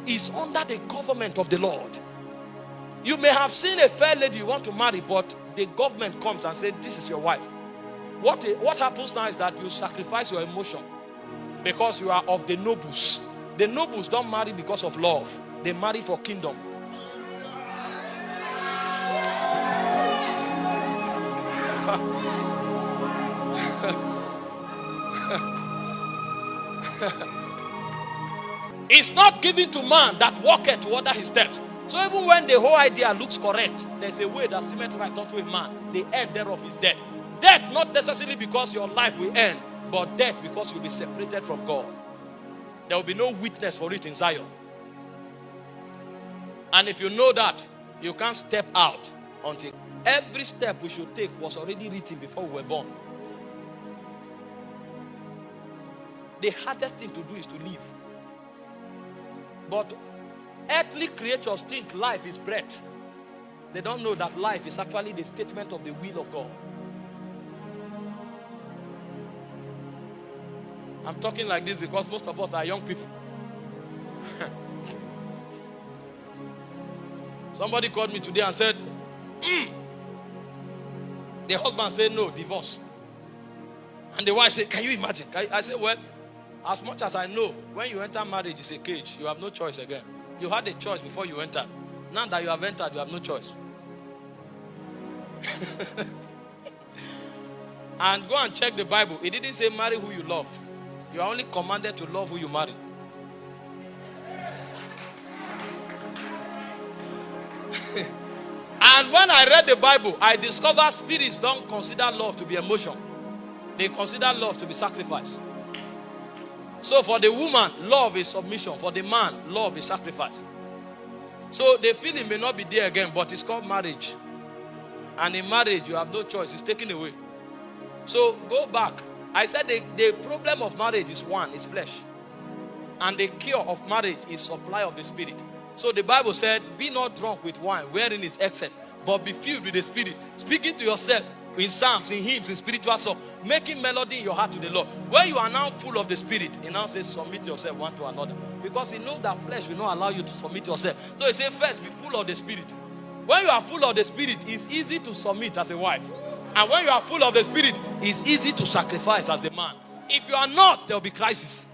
is under the government of the Lord. You may have seen a fair lady you want to marry, but the government comes and says, this is your wife. What happens now is that you sacrifice your emotion because you are of the nobles. The nobles don't marry because of love. They marry for kingdom. It's not given to man that walketh to order his steps. So even when the whole idea looks correct, there's a way that seemeth right unto a man. The end thereof is death. Death not necessarily because your life will end, but death because you'll be separated from God. There will be no witness for it in Zion. And if you know that, you can't step out until every step we should take was already written before we were born. The hardest thing to do is to live. But earthly creatures think life is breath. They don't know that life is actually the statement of the will of God. I'm talking like this because most of us are young people. Somebody called me today and said, the husband said no, divorce. And the wife said, can you imagine? I said, well, as much as I know, when you enter marriage, it's a cage. You have no choice again. You had a choice before you entered. Now that you have entered, you have no choice. And go and check the Bible. It didn't say marry who you love. You are only commanded to love who you marry. And when I read the Bible, I discovered spirits don't consider love to be emotion. They consider love to be sacrifice. So for the woman, love is submission. For the man, love is sacrifice. So the feeling may not be there again, but it's called marriage. And in marriage, you have no choice. It's taken away. So go back. I said the problem of marriage is one, it's flesh. And the cure of marriage is supply of the Spirit. So the Bible said, be not drunk with wine, wherein is excess, but be filled with the Spirit. Speaking to yourself in psalms, in hymns, in spiritual songs, making melody in your heart to the Lord. When you are now full of the Spirit, he now says, submit yourself one to another. Because he knows that flesh will not allow you to submit yourself. So he says, first, be full of the Spirit. When you are full of the Spirit, it's easy to submit as a wife. And when you are full of the Spirit, it's easy to sacrifice as the man. If you are not, there will be crisis.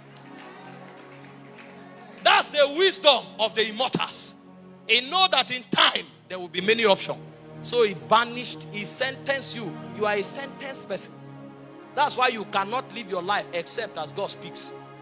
That's the wisdom of the immortals. He knows that in time, there will be many options. So he banished, he sentenced you. You are a sentenced person. That's why you cannot live your life except as God speaks.